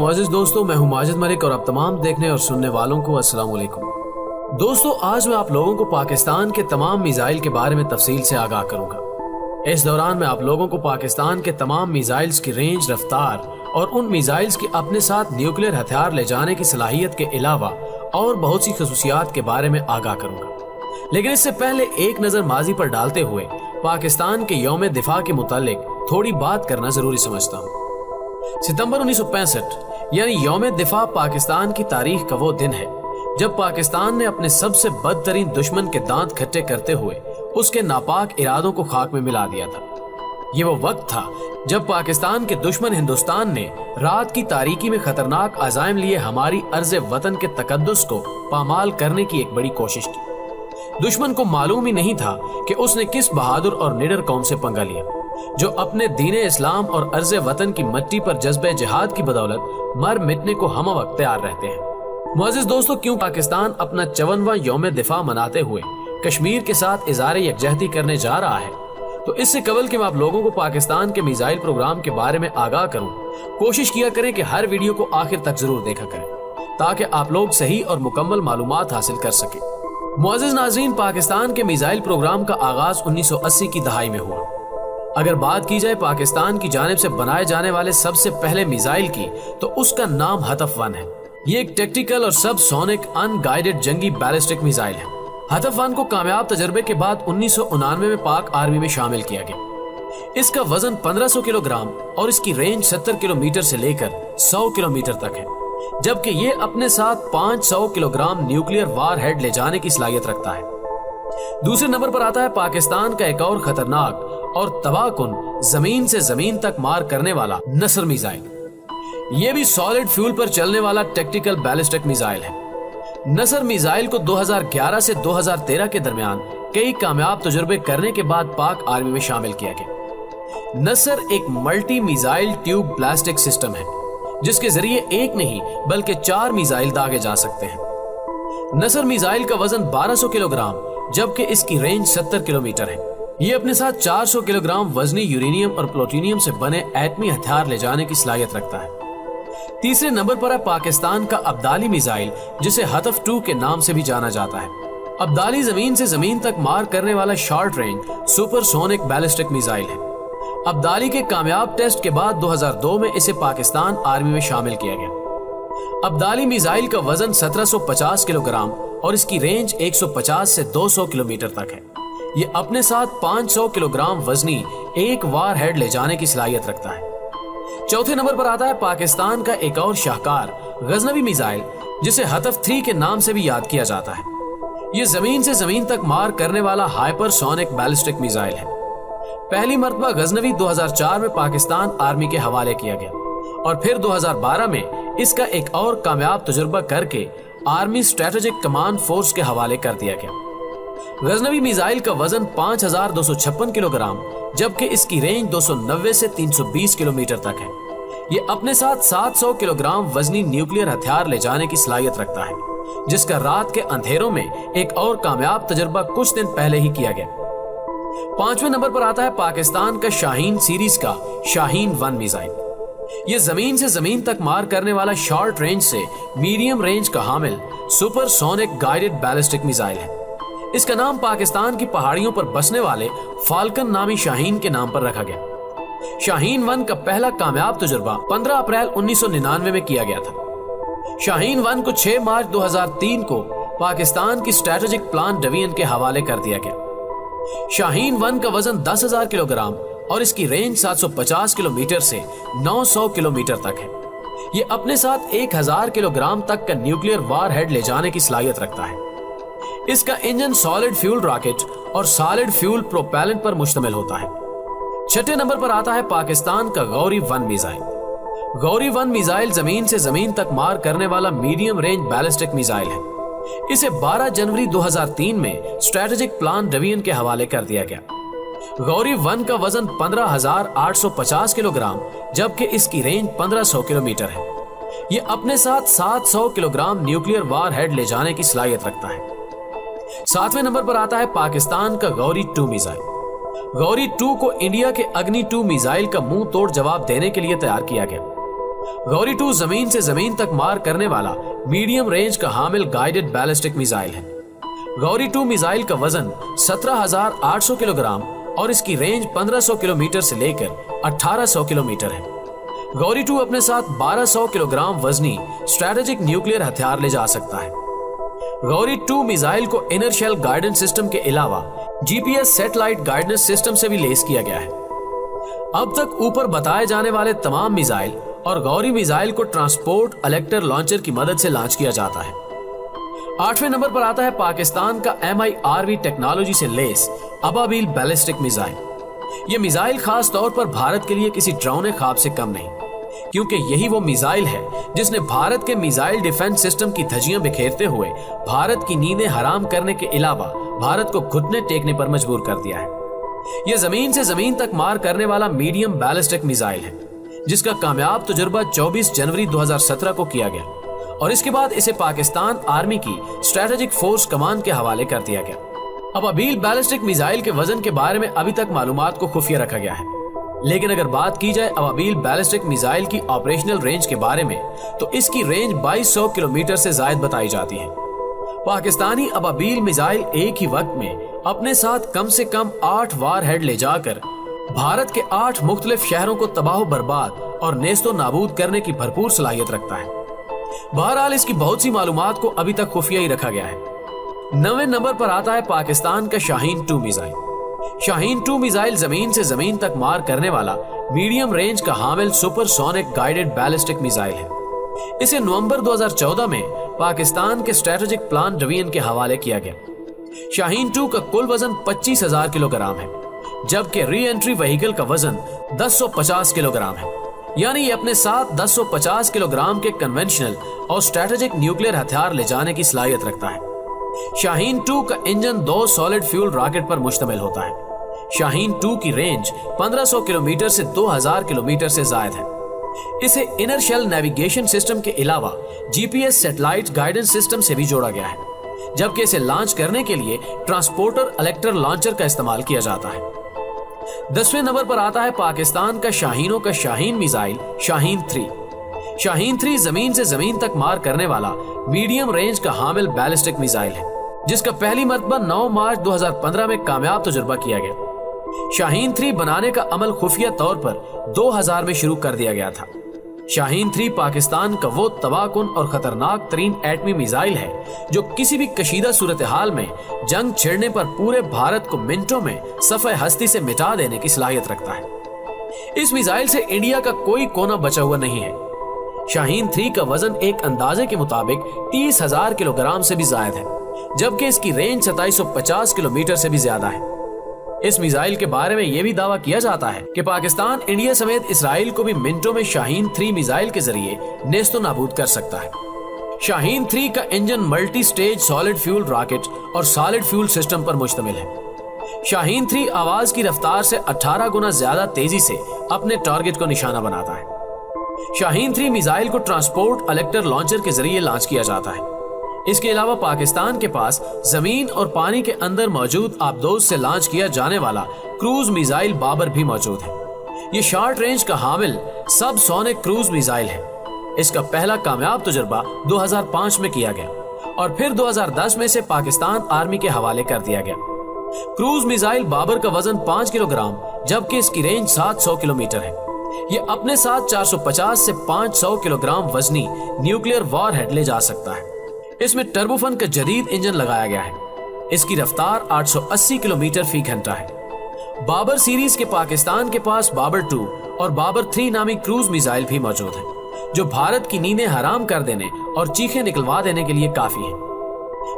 मुअज़्ज़िज़ दोस्तों, मैं हूं माजिद मलिक और आप तमाम देखने और सुनने वालों को अस्सलाम वालेकुम। दोस्तों, आज मैं आप लोगों को पाकिस्तान के तमाम मिसाइल के बारे में तफसील से आगाह करूंगा। इस दौरान मैं आप लोगों को पाकिस्तान के तमाम मिसाइल्स की रेंज, रफ्तार और उन मिसाइल्स की अपने साथ न्यूक्लियर हथियार ले जाने की सलाहियत के अलावा और बहुत सी खसूसियात के बारे में आगाह करूंगा। लेकिन इससे पहले एक नज़र माजी पर डालते हुए पाकिस्तान के यौम दिफा के मुतालिक थोड़ी बात करना जरूरी समझता हूँ। सितंबर 1965 यानी यौम दिफा पाकिस्तान की तारीख का वो दिन है जब पाकिस्तान ने अपने सबसे बदतरीन दुश्मन के दांत खट्टे करते हुए उसके नापाक इरादों को खाक में मिला दिया था। ये वो वक्त था जब पाकिस्तान के दुश्मन हिंदुस्तान ने रात की तारीकी में खतरनाक अज़ाइम लिए हमारी अर्ज़ वतन के तकद्दुस को पामाल करने की एक बड़ी कोशिश की। दुश्मन को मालूम ही नहीं था कि उसने किस बहादुर और निडर कौम से पंगा लिया जो अपने दीने इस्लाम और अर्ज़ वतन की मिट्टी पर जज्बे जिहाद की बदौलत मर मिटने को हम वक्त तैयार रहते हैं। मुअज़्ज़िज़ दोस्तों, क्यों पाकिस्तान अपना 54वां यौम दिफा मनाते हुए कश्मीर के साथ इज़हारे यकजहती करने जा रहा है, तो इससे कबल कि मैं आप लोगों को पाकिस्तान के मिसाइल प्रोग्राम के बारे में आगाह करूं, कोशिश किया करें कि हर वीडियो को आखिर तक जरूर देखा करें ताकि आप लोग सही और मुकम्मल मालूमात हासिल कर सकें। मुअज़्ज़िज़ नाज़रीन, पाकिस्तान के मिसाइल प्रोग्राम का आगाज 1980 की दहाई में हुआ। अगर बात की जाए पाकिस्तान की जानिब से बनाए जाने वाले सबसे पहले मिसाइल की, तो उसका नाम हतफ-1 है। ये एक टैक्टिकल और सब सोनिक अनगाइडेड जंगी बैलिस्टिक मिसाइल है। हतफ-1 को कामयाब तजर्बे के बाद 1999 में पाक आर्मी में शामिल किया गया। इसका वजन 1500 किलोग्राम और इसकी रेंज 70 किलोमीटर से लेकर 100 किलोमीटर तक है, जबकि ये अपने साथ 500 किलोग्राम न्यूक्लियर वार हेड ले जाने की सलाहियत रखता है। दूसरे नंबर पर आता है पाकिस्तान का एक और खतरनाक और तबाहकुन जमीन से जमीन तक मार करने वाला नसर मिसाइल। ये भी सॉलिड फ्यूल पर चलने वाला टैक्टिकल बैलिस्टिक मिसाइल है। नसर मिसाइल को 2011 से 2013 के दरमियान कई कामयाब तजुर्बे करने के बाद पाक आर्मी में शामिल किया गया। नसर एक मल्टी मिसाइल ट्यूब ब्लास्टिक सिस्टम है जिसके जरिए एक नहीं बल्कि 4 मिसाइल दागे जा सकते हैं। नसर मिसाइल का वजन 1200 किलोग्राम जबकि इसकी रेंज 70 किलोमीटर है। ये अपने साथ 400 किलोग्राम वजनी यूरेनियम और प्लूटोनियम से बने एटमी हथियार ले जाने की सलाहियत रखता है। तीसरे नंबर पर है पाकिस्तान का अब्दाली मिसाइल, जिसे हतफ-2 के नाम से भी जाना जाता है। अब्दाली जमीन से जमीन तक मार करने वाला short range supersonic ballistic missile है। अब्दाली के कामयाब टेस्ट के बाद 2002 में इसे पाकिस्तान आर्मी में शामिल किया गया। अब्दाली मिसाइल का वजन 1750 किलोग्राम और इसकी रेंज 150 से 200 किलोमीटर तक है। ये अपने साथ 500 किलोग्राम वजनी एक वार हेड ले जाने की सलाहियत रखता है। चौथे नंबर पर आता है पाकिस्तान का एक और शाहकार गजनवी मिसाइल, जिसे हतफ-3 के नाम से भी याद किया जाता है। ये जमीन से जमीन तक मार करने वाला हाइपरसोनिक बैलिस्टिक मिसाइल है। पहली मर्तबा गजनवी 2004 में पाकिस्तान आर्मी के हवाले किया गया और फिर 2012 में इसका एक और कामयाब तजुर्बा करके आर्मी स्ट्रेटेजिक कमांड फोर्स के हवाले कर दिया गया। गजनवी मिसाइल का वजन 5256 किलोग्राम जबकि इसकी रेंज 290 से 320 किलोमीटर तक है। ये अपने साथ 700 किलोग्राम वजनी न्यूक्लियर हथियार ले जाने की सलाहियत रखता है, जिसका रात के अंधेरों में एक और कामयाब तजुर्बा कुछ दिन पहले ही किया गया। पांचवें नंबर पर आता है पाकिस्तान का शाहीन सीरीज का शाहीन-1 मिसाइल। ये जमीन से जमीन तक मार करने वाला शॉर्ट रेंज से मीडियम रेंज का हामिल सुपरसोनिक गाइडेड बैलिस्टिक मिसाइल है। इसका नाम पाकिस्तान की पहाड़ियों पर बसने वाले फाल्कन नामी शाहीन के नाम पर रखा गया। शाहीन-1 का पहला कामयाब तजुर्बा 15 अप्रैल 1999 में किया गया था। शाहीन-1 को 6 मार्च 2003 को पाकिस्तान की स्ट्रेटेजिक प्लान डिवीजन के हवाले कर दिया गया। शाहीन-1 का वजन 10,000 किलोग्राम और इसकी रेंज 750 किलोमीटर से 900 किलोमीटर तक है। ये अपने साथ 1000 किलोग्राम तक का न्यूक्लियर वार हेड ले जाने की सलाहियत रखता है। इसका इंजन सॉलिड फ्यूल रॉकेट और सॉलिड फ्यूल प्रोपेलेंट पर मुश्तमिल होता है। छठे नंबर पर आता है पाकिस्तान का गौरी-1 मिसाइल। गौरी-1 मिसाइल जमीन से जमीन तक मार करने वाला मीडियम रेंज बैलिस्टिक मिसाइल है। इसे 12 जनवरी 2003 में स्ट्रेटेजिक प्लान डिवीजन के हवाले कर दिया गया। गौरी-1 का वजन 15,850 किलोग्राम जबकि इसकी रेंज 1500 किलोमीटर है। ये अपने साथ 700 किलोग्राम न्यूक्लियर वार हेड ले जाने की सलाहियत रखता है। सातवें नंबर पर आता है पाकिस्तान का गौरी-2 मिसाइल। गौरी-2 को इंडिया के अग्नि-2 मिसाइल का मुंह तोड़ जवाब देने के लिए तैयार किया गया। गौरी 2 जमीन से जमीन तक मार करने वाला मीडियम रेंज का हामिल गाइडेड बैलिस्टिक मिसाइल है। गौरी 2 मिसाइल का वजन 17,800 किलोग्राम और इसकी रेंज 1500 किलोमीटर से लेकर 1800 किलोमीटर है। गौरी 2 अपने साथ 1200 किलोग्राम वजनी स्ट्रेटेजिक न्यूक्लियर हथियार ले जा सकता है। गौरी 2 मिसाइल को इनर्शियल गाइडेंस सिस्टम के अलावा जीपीएस सैटेलाइट गाइडेंस सिस्टम से भी लेस किया गया है। अब तक ऊपर बताए जाने वाले तमाम मिसाइल और गौरी मिसाइल को ट्रांसपोर्ट इलेक्टर लॉन्चर की मदद से लॉन्च किया जाता है। 8वें नंबर पर आता है पाकिस्तान का MIRV टेक्नोलॉजी से लेस अबाबील बैलिस्टिक मिसाइल। ये मिसाइल खास तौर पर भारत के लिए किसी डरावने ख्वाब से कम नहीं, क्योंकि यही वो मिसाइल है जिसने भारत के मिसाइल डिफेंस सिस्टम की धज्जियां बिखेरते हुए भारत की नींदें हराम करने के अलावा भारत को घुटने टेकने पर मजबूर कर दिया है। यह जमीन से जमीन तक मार करने वाला मीडियम बैलिस्टिक मिसाइल है, जिसका कामयाब तजुर्बा 24 जनवरी 2017 को किया गया और इसके बाद इसे पाकिस्तान आर्मी की स्ट्रेटेजिक फोर्स कमांड के हवाले कर दिया गया। अबाबील बैलिस्टिक मिसाइल के वजन के बारे में अभी तक मालूमात को खुफिया रखा गया है, लेकिन अगर बात की जाए अबाबील बैलिस्टिक मिसाइल की ऑपरेशनल रेंज के बारे में तो इसकी रेंज 2200 किलोमीटर से ज्यादा बताई जाती है। पाकिस्तानी अबाबील मिसाइल एक ही वक्त में अपने साथ कम से कम 8 वार हेड ले जाकर भारत के 8 मुख्तलिफ शहरों को तबाह बर्बाद और नेस्तो नाबूद करने की भरपूर सलाहियत रखता है। बहरहाल इसकी बहुत सी मालूमात को अभी तक खुफिया ही रखा गया है। 9वें नंबर पर आता है पाकिस्तान का शाहीन 2 मिसाइल। शाहीन 2 मिसाइल जमीन से जमीन तक मार करने वाला मीडियम रेंज का हामिल सुपरसोनिक गाइडेड बैलिस्टिक मिसाइल है। इसे नवंबर 2014 में पाकिस्तान के स्ट्रेटेजिक प्लान डिवीजन के हवाले किया गया। शाहीन 2 का कुल वजन 25,000 किलोग्राम है, जबकि री एंट्री व्हीकल का वजन 1050 किलोग्राम है। यानी ये अपने साथ 1050 किलोग्राम के कन्वेंशनल और स्ट्रेटेजिक न्यूक्लियर हथियार ले जाने की सलाहियत रखता है। शाहीन 2 का इंजन 2 सॉलिड फ्यूल रॉकेट पर मुश्तमिल होता है। शाहीन 2 की रेंज 1500 किलोमीटर से 2000 किलोमीटर से ज्यादा है। इसे इनर्शियल नेविगेशन सिस्टम के अलावा जीपीएस सैटेलाइट गाइडेंस सिस्टम से भी जोड़ा गया है, जबकि इसे लॉन्च करने के लिए ट्रांसपोर्टर इलेक्टर लॉन्चर का इस्तेमाल किया जाता है। 10वें नंबर पर आता है पाकिस्तान का शाहीनों का शाहीन मिसाइल शाहीन 3। शाहीन 3 जमीन से जमीन तक मार करने वाला मीडियम रेंज का हामिल बैलिस्टिक मिसाइल है, जिसका पहली मर्तबा 9 मार्च 2015 में कामयाब तजुर्बा किया गया। शाहीन 3 बनाने का अमल खुफिया तौर पर 2000 में शुरू कर दिया गया था। शाहीन 3 पाकिस्तान का वो तबाहकुन और खतरनाक तरीन एटमी मिसाइल है जो किसी भी कशीदा सूरत हाल में जंग छिड़ने पर पूरे भारत को मिनटों में सफ़े हस्ती से मिटा देने की सलाहियत रखता है। इस मिसाइल से इंडिया का कोई कोना बचा हुआ नहीं है। शाहीन 3 का वजन एक अंदाजे के मुताबिक 30,000 किलोग्राम से भी ज्यादा है, जबकि इसकी रेंज 2750 किलोमीटर से भी ज्यादा है। इस मिसाइल के बारे में यह भी दावा किया जाता है कि पाकिस्तान इंडिया समेत इसराइल को भी मिनटों में शाहीन 3 मिसाइल के जरिए नेस्तो नाबूद कर सकता है। शाहीन 3 का engine multi stage solid fuel rocket और सॉलिड फ्यूल सिस्टम पर मुश्तमिल है। शाहीन 3 आवाज की रफ्तार से 18 गुना ज्यादा तेजी से अपने टारगेट को निशाना बनाता है। शाहीन 3 मिसाइल को ट्रांसपोर्ट इलेक्टर लॉन्चर के जरिए लॉन्च किया जाता है। इसके अलावा पाकिस्तान के पास जमीन और पानी के अंदर मौजूद आबदोज से लॉन्च किया जाने वाला क्रूज मिसाइल बाबर भी मौजूद है। ये शॉर्ट रेंज का हामिल सब सोनिक क्रूज मिसाइल है। इसका पहला कामयाब तजुर्बा 2005 में किया गया और फिर 2010 में से पाकिस्तान आर्मी के हवाले कर दिया गया। क्रूज मिसाइल बाबर का वजन 5 किलोग्राम जबकि इसकी रेंज 700 किलोमीटर है। ये अपने साथ 450 से 500 किलोग्राम वजनी न्यूक्लियर वॉरहेड ले जा सकता है। इसमें टर्बोफन का जदीद इंजन लगाया गया है। इसकी रफ्तार 880 किलोमीटर फी घंटा है। बाबर सीरीज के पाकिस्तान के पास बाबर 2 और बाबर 3 नामी क्रूज मिसाइल भी मौजूद है, जो भारत की नींदें हराम कर देने और चीखें निकलवा देने के लिए काफी है।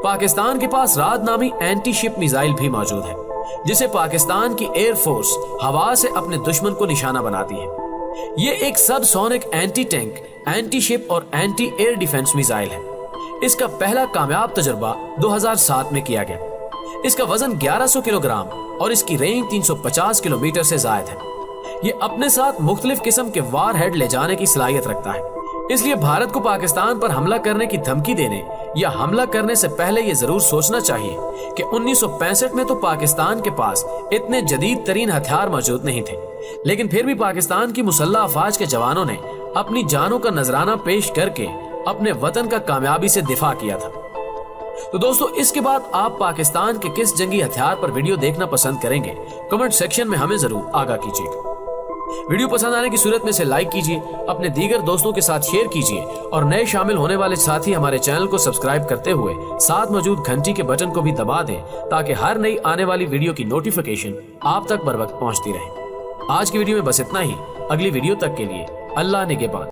पाकिस्तान के पास राद नामी एंटी शिप मिसाइल भी मौजूद है, जिसे पाकिस्तान की एयर फोर्स हवा से अपने दुश्मन को निशाना बनाती है। ये एक सब sonic anti tank, anti ship और एंटी एयर डिफेंस मिसाइल है। इसका पहला कामयाब तजुर्बा 2007 में किया गया। इसका वजन 1100 किलोग्राम और इसकी रेंज 350 किलोमीटर से ज्यादा है। ये अपने साथ मुख्तलिफ किस्म के वार हेड ले जाने की सलाहियत रखता है। इसलिए भारत को पाकिस्तान पर हमला करने की धमकी देने या हमला करने से पहले ये जरूर सोचना चाहिए कि 1965 में तो पाकिस्तान के पास इतने जदीद तरीन हथियार मौजूद नहीं थे, लेकिन फिर भी पाकिस्तान की मुसल्लह अफवाज के जवानों ने اپنی جانوں کا نذرانہ پیش کر کے اپنے وطن کا کامیابی سے دفاع کیا تھا۔ تو دوستو اس کے بعد آپ پاکستان کے کس جنگی ہتھیار پر ویڈیو دیکھنا پسند کریں گے؟ کمنٹ سیکشن میں ہمیں ضرور آگاہ کیجیے گا۔ ویڈیو پسند آنے کی صورت میں سے لائک کیجیے، اپنے دیگر دوستوں کے ساتھ شیئر کیجیے اور نئے شامل ہونے والے ساتھی ہمارے چینل کو سبسکرائب کرتے ہوئے ساتھ موجود گھنٹی کے بٹن کو بھی دبا دیں تاکہ ہر نئی آنے والی ویڈیو کی نوٹیفیکیشن آپ تک بر وقت پہنچتی رہے۔ آج کی ویڈیو میں بس اتنا ہی، اگلی ویڈیو تک کے لیے اللہ نگہبان۔